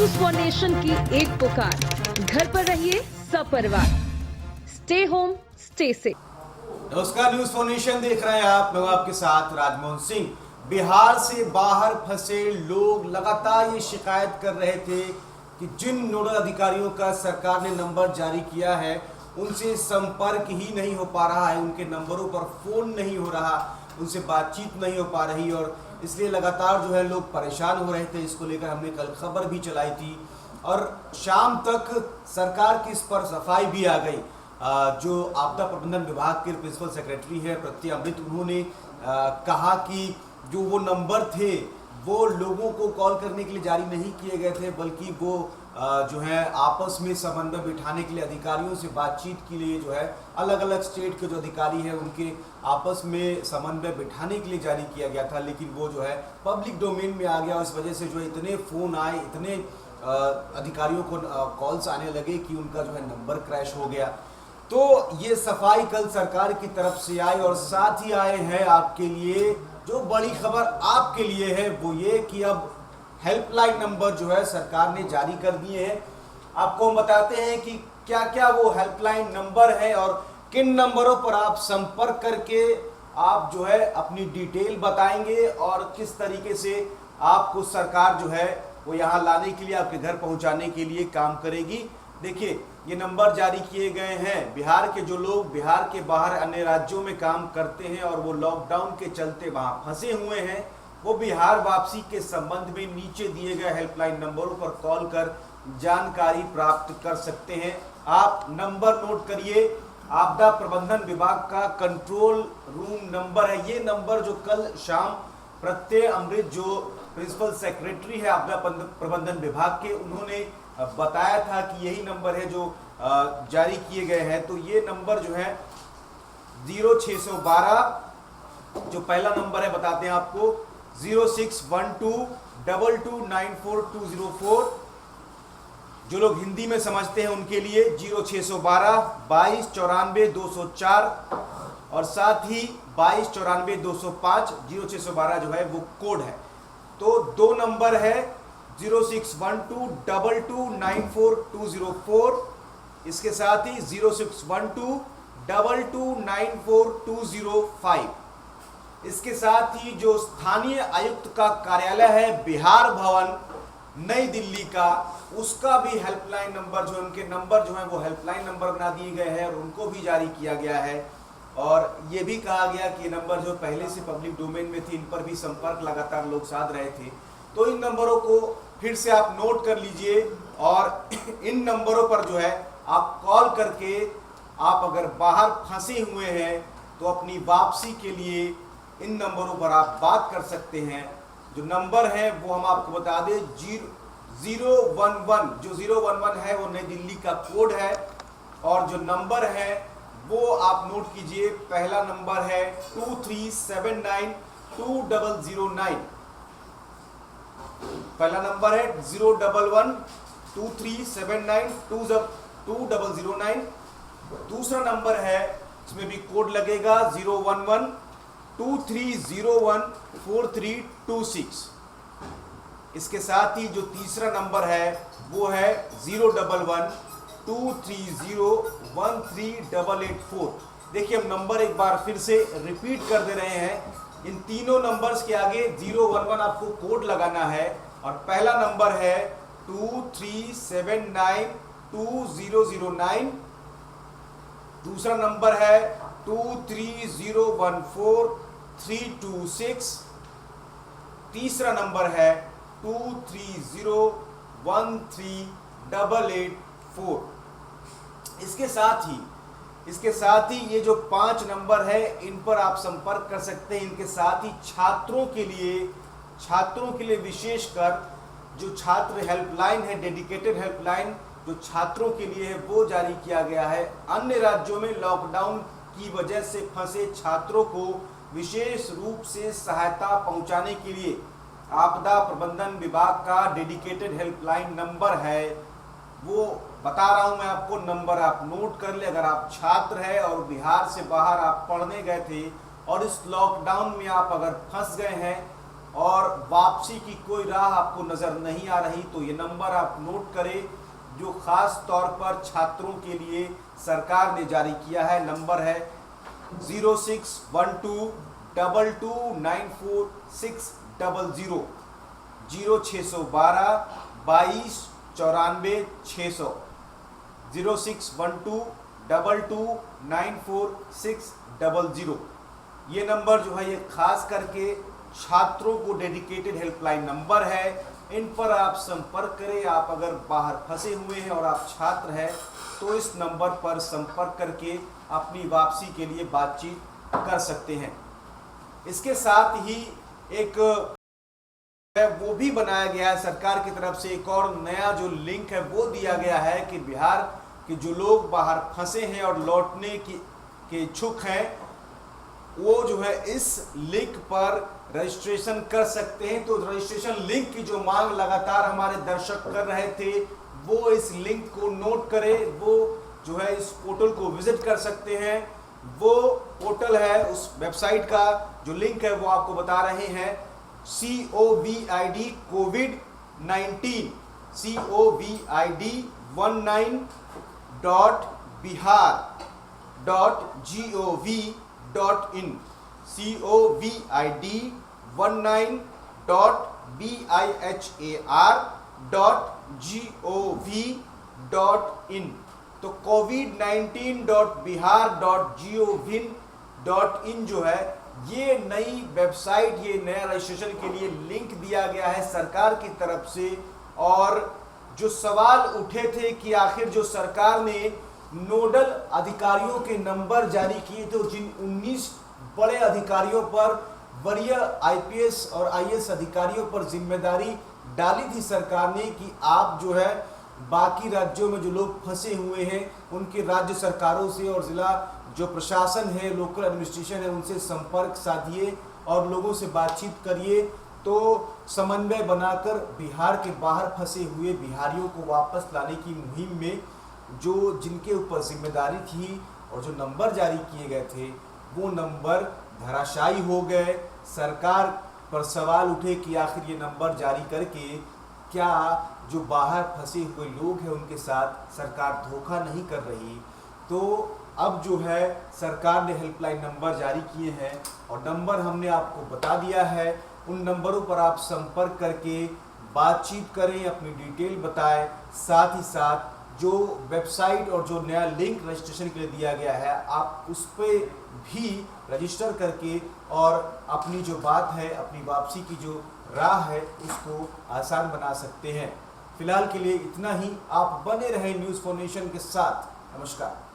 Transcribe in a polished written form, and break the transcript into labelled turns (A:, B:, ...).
A: News for nation की एक पुकार, घर पर रहिए सपरिवार, स्टे होम स्टे सेफ।
B: नमस्कार, न्यूज फॉर नेशन देख रहे हैं आप। मैं आपके साथ राजमोहन सिंह। बिहार से बाहर फंसे लोग लगातार ये शिकायत कर रहे थे कि जिन नोडल अधिकारियों का सरकार ने नंबर जारी किया है उनसे संपर्क ही नहीं हो पा रहा है, उनके नंबरों पर फोन नहीं हो रहा, उनसे बातचीत नहीं हो पा रही, और इसलिए लगातार जो है लोग परेशान हो रहे थे। इसको लेकर हमने कल खबर भी चलाई थी और शाम तक सरकार की इस पर सफाई भी आ गई। जो आपदा प्रबंधन विभाग के प्रिंसिपल सेक्रेटरी है प्रत्यय अमृत, उन्होंने कहा कि जो वो नंबर थे वो लोगों को कॉल करने के लिए जारी नहीं किए गए थे, बल्कि वो जो है आपस में समन्वय बिठाने के लिए अधिकारियों से बातचीत के लिए जो है अलग अलग स्टेट के जो अधिकारी हैं उनके आपस में समन्वय बिठाने के लिए जारी किया गया था। लेकिन वो जो है पब्लिक डोमेन में आ गया, इस वजह से जो है इतने फ़ोन आए, इतने अधिकारियों को कॉल्स आने लगे कि उनका जो है नंबर क्रैश हो गया। तो ये सफाई कल सरकार की तरफ से आई और साथ ही आए हैं आपके लिए जो बड़ी खबर आपके लिए है वो ये कि अब हेल्पलाइन नंबर जो है सरकार ने जारी कर दिए हैं। आपको हम बताते हैं कि क्या क्या वो हेल्पलाइन नंबर है और किन नंबरों पर आप संपर्क करके आप जो है अपनी डिटेल बताएंगे और किस तरीके से आपको सरकार जो है वो यहाँ लाने के लिए, आपके घर पहुँचाने के लिए काम करेगी। देखिए, ये नंबर जारी किए गए हैं। बिहार के जो लोग बिहार के बाहर अन्य राज्यों में काम करते हैं और वो लॉकडाउन के चलते वहाँ फंसे हुए हैं, वो बिहार वापसी के संबंध में नीचे दिए गए हेल्पलाइन नंबरों पर कॉल कर जानकारी प्राप्त कर सकते हैं। आप नंबर नोट करिए, आपदा प्रबंधन विभाग का कंट्रोल रूम नंबर है ये नंबर, जो कल शाम प्रत्यय अमृत जो प्रिंसिपल सेक्रेटरी है आपदा प्रबंधन विभाग के, उन्होंने बताया था कि यही नंबर है जो जारी किए गए हैं। तो ये नंबर जो है 0612, जो पहला नंबर है बताते हैं आपको 0612229424। जो लोग हिंदी में समझते हैं उनके लिए 0612 2294 204 और साथ ही 2294 205 0612 जो है वो कोड है। तो दो नंबर है 0612229424, इसके साथ ही 0612229425। इसके साथ ही जो स्थानीय आयुक्त का कार्यालय है बिहार भवन नई दिल्ली का, उसका भी हेल्पलाइन नंबर जो उनके नंबर जो है वो हेल्पलाइन नंबर बना दिए गए हैं और उनको भी जारी किया गया है। और ये भी कहा गया कि नंबर जो पहले से पब्लिक डोमेन में थे इन पर भी संपर्क लगातार लोग साध रहे थे। तो इन नंबरों को फिर से आप नोट कर लीजिए और इन नंबरों पर जो है आप कॉल करके आप अगर बाहर फंसे हुए हैं तो अपनी वापसी के लिए इन नंबरों पर आप बात कर सकते हैं। जो नंबर है वो हम आपको बता दें 011, जो 011 है वो नई दिल्ली का कोड है। और जो नंबर है वो आप नोट कीजिए, पहला नंबर है 23792009। पहला नंबर है 01123792009। दूसरा नंबर है, इसमें भी कोड लगेगा 01123014326। इसके साथ ही जो तीसरा नंबर है वो है 01123013884। देखिए, हम नंबर एक बार फिर से रिपीट कर दे रहे हैं। इन तीनों नंबर्स के आगे 011 आपको कोड लगाना है और पहला नंबर है 23792009। दूसरा नंबर है 23014326। तीसरा नंबर है 23013884। इसके साथ ही ये जो 5 नंबर है इन पर आप संपर्क कर सकते हैं। इनके साथ ही छात्रों के लिए विशेषकर जो छात्र हेल्पलाइन है, डेडिकेटेड हेल्पलाइन जो छात्रों के लिए है वो जारी किया गया है। अन्य राज्यों में लॉकडाउन की वजह से फंसे छात्रों को विशेष रूप से सहायता पहुंचाने के लिए आपदा प्रबंधन विभाग का डेडिकेटेड हेल्पलाइन नंबर है, वो बता रहा हूं मैं आपको। नंबर आप नोट कर ले। अगर आप छात्र हैं और बिहार से बाहर आप पढ़ने गए थे और इस लॉकडाउन में आप अगर फंस गए हैं और वापसी की कोई राह आपको नज़र नहीं आ रही तो ये नंबर आप नोट करें, जो खास तौर पर छात्रों के लिए सरकार ने जारी किया है। नंबर है 0612229460 0612 22 94 600 0612229460। ये नंबर जो है ये खास करके छात्रों को डेडिकेटेड हेल्पलाइन नंबर है। इन पर आप संपर्क करें। आप अगर बाहर फंसे हुए हैं और आप छात्र हैं तो इस नंबर पर संपर्क करके अपनी वापसी के लिए बातचीत कर सकते हैं। इसके साथ ही एक वो भी बनाया गया है सरकार की तरफ से, एक और नया जो लिंक है वो दिया गया है कि बिहार के जो लोग बाहर फंसे हैं और लौटने के इच्छुक हैं वो जो है इस लिंक पर रजिस्ट्रेशन कर सकते हैं। तो रजिस्ट्रेशन लिंक की जो मांग लगातार हमारे दर्शक कर रहे थे वो इस लिंक को नोट करें, वो जो है इस पोर्टल को विजिट कर सकते हैं। वो पोर्टल है, उस वेबसाइट का जो लिंक है वो आपको बता रहे हैं, COVID COVID19.bihar.gov.in COVID19.bihar.gov.in। तो covid19.bihar.gov.in जो है ये नई वेबसाइट, ये नया रजिस्ट्रेशन के लिए लिंक दिया गया है सरकार की तरफ से। और जो सवाल उठे थे कि आखिर जो सरकार ने नोडल अधिकारियों के नंबर जारी किए थे, जिन 19 बड़े अधिकारियों पर, वरीय IPS और IAS अधिकारियों पर जिम्मेदारी डाली थी सरकार ने कि आप जो है बाकी राज्यों में जो लोग फंसे हुए हैं उनके राज्य सरकारों से और ज़िला जो प्रशासन है, लोकल एडमिनिस्ट्रेशन है, उनसे संपर्क साधिए और लोगों से बातचीत करिए। तो समन्वय बनाकर बिहार के बाहर फंसे हुए बिहारियों को वापस लाने की मुहिम में जो जिनके ऊपर जिम्मेदारी थी और जो नंबर जारी किए गए थे वो नंबर धराशायी हो गए। सरकार पर सवाल उठे कि आखिर ये नंबर जारी करके क्या जो बाहर फंसे हुए लोग हैं उनके साथ सरकार धोखा नहीं कर रही। तो अब जो है सरकार ने हेल्पलाइन नंबर जारी किए हैं और नंबर हमने आपको बता दिया है। उन नंबरों पर आप संपर्क करके बातचीत करें, अपनी डिटेल बताएं। साथ ही साथ जो वेबसाइट और जो नया लिंक रजिस्ट्रेशन के लिए दिया गया है आप उस पर भी रजिस्टर करके और अपनी जो बात है, अपनी वापसी की जो राह है उसको आसान बना सकते हैं। फिलहाल के लिए इतना ही। आप बने रहें न्यूज़ फॉर नेशन के साथ। नमस्कार।